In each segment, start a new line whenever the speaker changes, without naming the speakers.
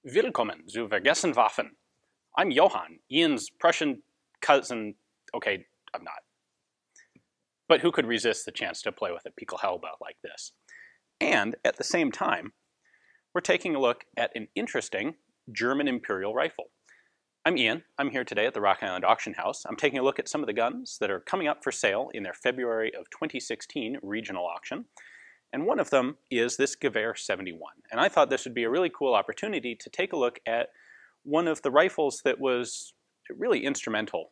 Willkommen zu Vergessen Waffen. I'm Johann, Ian's Prussian cousin. Okay, I'm not. But who could resist the chance to play with a Pickelhaube like this? And at the same time, we're taking a look at an interesting German Imperial rifle. I'm Ian. I'm here today at the Rock Island Auction House. I'm taking a look at some of the guns that are coming up for sale in their February of 2016 regional auction. And one of them is this Gewehr 71. And I thought this would be a really cool opportunity to take a look at one of the rifles that was really instrumental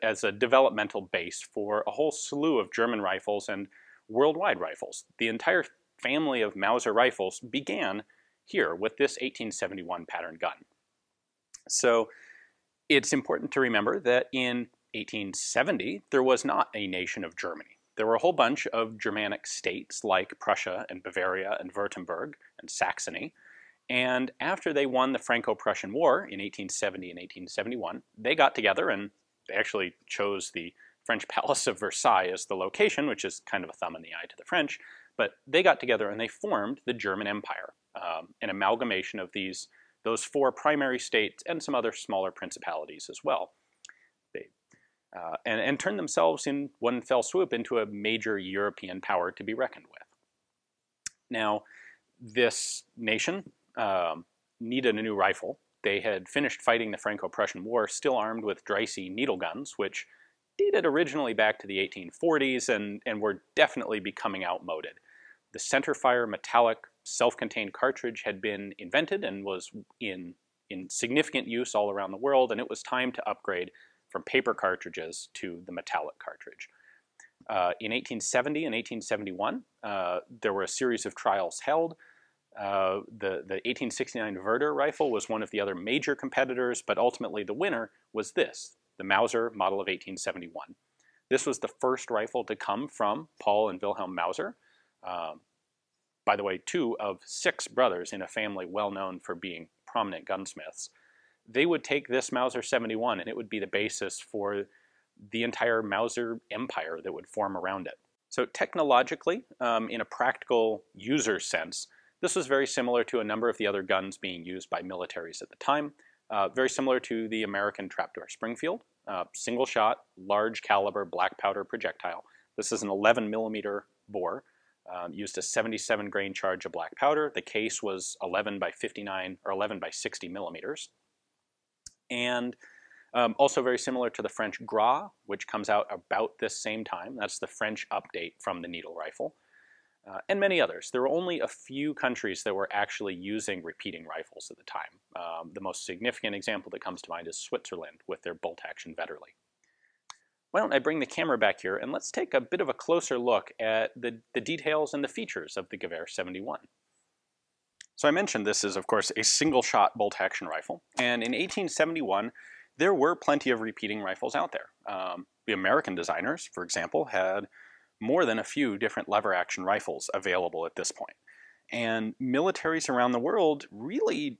as a developmental base for a whole slew of German rifles and worldwide rifles. The entire family of Mauser rifles began here with this 1871 pattern gun. So it's important to remember that in 1870, there was not a nation of Germany. There were a whole bunch of Germanic states like Prussia and Bavaria and Württemberg and Saxony. And after they won the Franco-Prussian War in 1870 and 1871, they got together and they actually chose the French Palace of Versailles as the location, which is kind of a thumb in the eye to the French. But they got together and they formed the German Empire, an amalgamation of those four primary states and some other smaller principalities as well. And turned themselves in one fell swoop into a major European power to be reckoned with. Now, this nation needed a new rifle. They had finished fighting the Franco-Prussian War still armed with Dreyse needle guns, which dated originally back to the 1840s and were definitely becoming outmoded. The centerfire metallic self-contained cartridge had been invented and was in significant use all around the world, and it was time to upgrade from paper cartridges to the metallic cartridge. In 1870 and 1871, there were a series of trials held. The 1869 Werder rifle was one of the other major competitors, but ultimately the winner was this, the Mauser model of 1871. This was the first rifle to come from Paul and Wilhelm Mauser. By the way, 2 of 6 brothers in a family well known for being prominent gunsmiths. They would take this Mauser 71 and it would be the basis for the entire Mauser empire that would form around it. So technologically, in a practical user sense, this was very similar to a number of the other guns being used by militaries at the time. Very similar to the American trapdoor Springfield. Single shot, large caliber black powder projectile. This is an 11 millimeter bore. Used a 77 grain charge of black powder. The case was 11 by 59 or 11 by 60 millimeters. And also very similar to the French Gras, which comes out about this same time. That's the French update from the needle rifle. And many others. There were only a few countries that were actually using repeating rifles at the time. The most significant example that comes to mind is Switzerland with their bolt-action Vetterli. Why don't I bring the camera back here and let's take a bit of a closer look at the details and the features of the Gewehr 71. So I mentioned this is, of course, a single-shot bolt-action rifle, and in 1871, there were plenty of repeating rifles out there. The American designers, for example, had more than a few different lever-action rifles available at this point. And militaries around the world really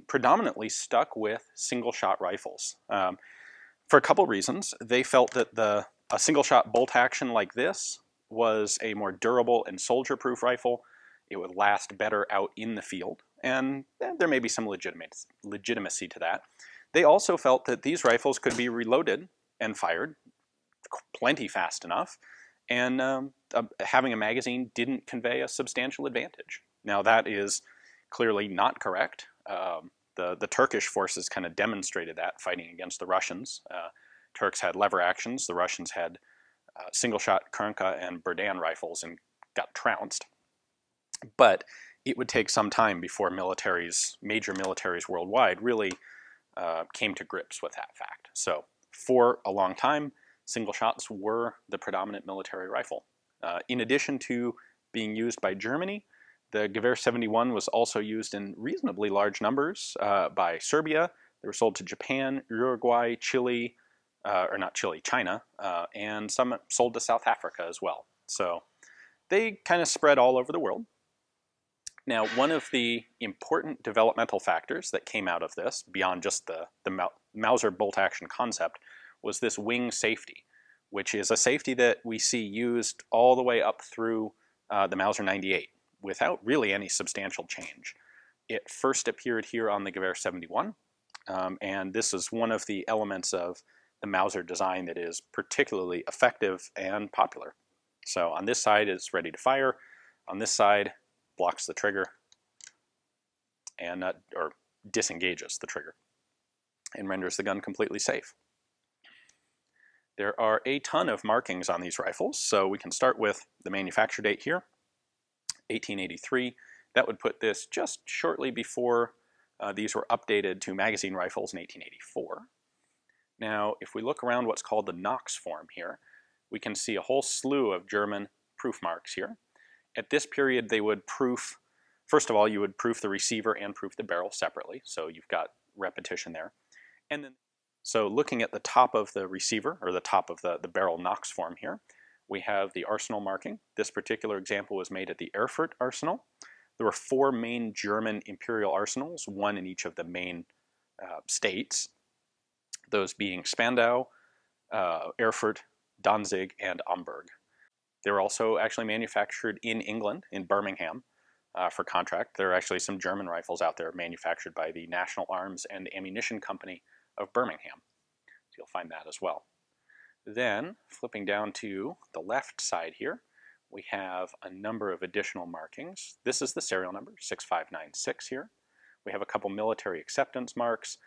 predominantly stuck with single-shot rifles. For a couple reasons. They felt that a single-shot bolt-action like this was a more durable and soldier-proof rifle. It would last better out in the field, and there may be some legitimacy to that. They also felt that these rifles could be reloaded and fired plenty fast enough, and having a magazine didn't convey a substantial advantage. Now that is clearly not correct. The Turkish forces kind of demonstrated that fighting against the Russians. Turks had lever actions, the Russians had single-shot Kernka and Berdan rifles and got trounced. But it would take some time before major militaries worldwide really came to grips with that fact. So for a long time, single shots were the predominant military rifle. In addition to being used by Germany, the Gewehr 71 was also used in reasonably large numbers by Serbia. They were sold to Japan, Uruguay, Chile, or not Chile, China, and some sold to South Africa as well. So they kind of spread all over the world. Now, one of the important developmental factors that came out of this, beyond just the Mauser bolt-action concept, was this wing safety, which is a safety that we see used all the way up through the Mauser 98 without really any substantial change. It first appeared here on the Gewehr 71, and this is one of the elements of the Mauser design that is particularly effective and popular. So on this side it's ready to fire, on this side blocks the trigger and or disengages the trigger and renders the gun completely safe. There are a ton of markings on these rifles, so we can start with the manufacture date here, 1883. That would put this just shortly before these were updated to magazine rifles in 1884. Now, if we look around what's called the Knox form here, we can see a whole slew of German proof marks here. At this period, they would proof, first of all, you would proof the receiver and proof the barrel separately, so you've got repetition there. And then, so looking at the top of the receiver, or the top of the barrel Knox form here, we have the arsenal marking. This particular example was made at the Erfurt Arsenal. There were 4 main German imperial arsenals, one in each of the main states, those being Spandau, Erfurt, Danzig, and Amberg. They were also actually manufactured in England, in Birmingham, for contract. There are actually some German rifles out there manufactured by the National Arms and Ammunition Company of Birmingham. So you'll find that as well. Then, flipping down to the left side here, we have a number of additional markings. This is the serial number, 6596 here. We have a couple military acceptance marks.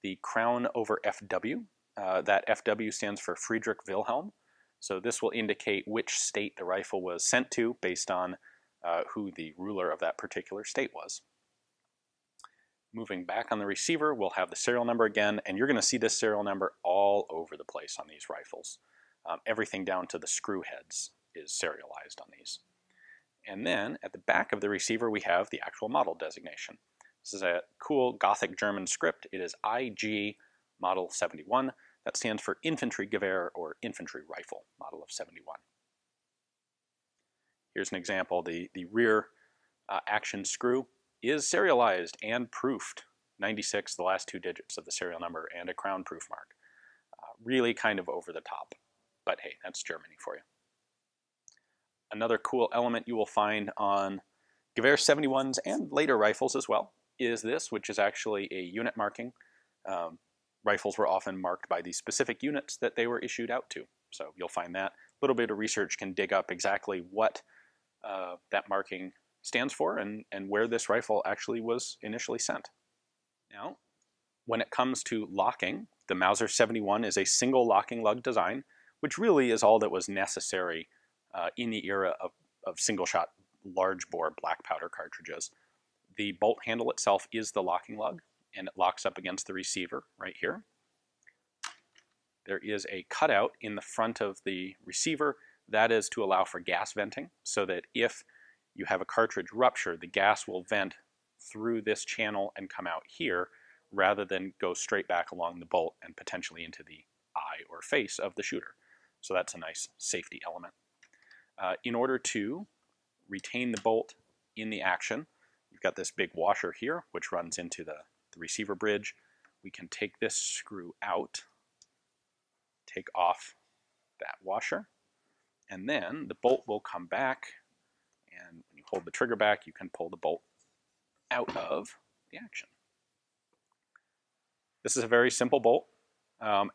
The crown over FW, that FW stands for Friedrich Wilhelm. So this will indicate which state the rifle was sent to based on who the ruler of that particular state was. Moving back on the receiver, we'll have the serial number again, and you're going to see this serial number all over the place on these rifles. Everything down to the screw heads is serialized on these. And then at the back of the receiver, we have the actual model designation. This is a cool Gothic German script. It is IG Model 71. That stands for Infantry Gewehr or Infantry Rifle, Model of 71. Here's an example. The rear action screw is serialized and proofed. 96, the last 2 digits of the serial number, and a crown proof mark. Really kind of over the top, but hey, that's Germany for you. Another cool element you will find on Gewehr 71s and later rifles as well is this, which is actually a unit marking. Rifles were often marked by the specific units that they were issued out to. So you'll find that. A little bit of research can dig up exactly what that marking stands for and where this rifle actually was initially sent. Now, when it comes to locking, the Mauser 71 is a single locking lug design, which really is all that was necessary in the era of single-shot large bore black powder cartridges. The bolt handle itself is the locking lug, and it locks up against the receiver right here. There is a cutout in the front of the receiver. That is to allow for gas venting, so that if you have a cartridge rupture, the gas will vent through this channel and come out here, rather than go straight back along the bolt and potentially into the eye or face of the shooter. So that's a nice safety element. In order to retain the bolt in the action, you've got this big washer here, which runs into the receiver bridge. We can take this screw out, take off that washer, and then the bolt will come back, and when you hold the trigger back, you can pull the bolt out of the action. This is a very simple bolt,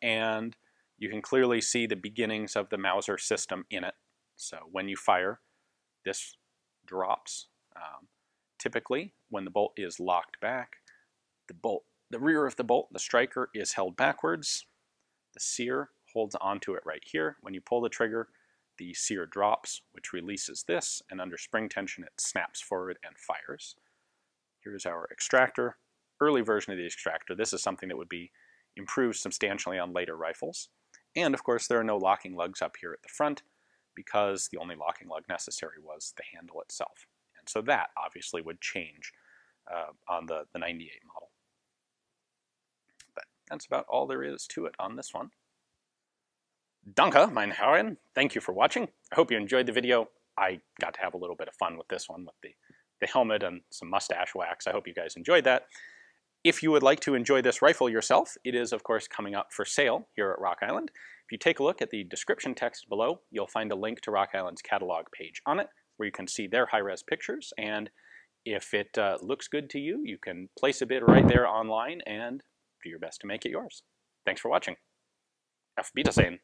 and you can clearly see the beginnings of the Mauser system in it. So when you fire, this drops. Typically, when the bolt is locked back, the rear of the bolt, the striker, is held backwards. The sear holds onto it right here. When you pull the trigger, the sear drops, which releases this, and under spring tension it snaps forward and fires. Here's our extractor. Early version of the extractor. This is something that would be improved substantially on later rifles. And of course there are no locking lugs up here at the front, because the only locking lug necessary was the handle itself. And so that obviously would change on the 98 model. But that's about all there is to it on this one. Danke, meine Herren. Thank you for watching. I hope you enjoyed the video. I got to have a little bit of fun with this one, with the helmet and some mustache wax. I hope you guys enjoyed that. If you would like to enjoy this rifle yourself, it is of course coming up for sale here at Rock Island. If you take a look at the description text below, you'll find a link to Rock Island's catalog page on it, where you can see their high-res pictures, and If it looks good to you, you can place a bid right there online and do your best to make it yours. Thanks for watching. Auf Wiedersehen.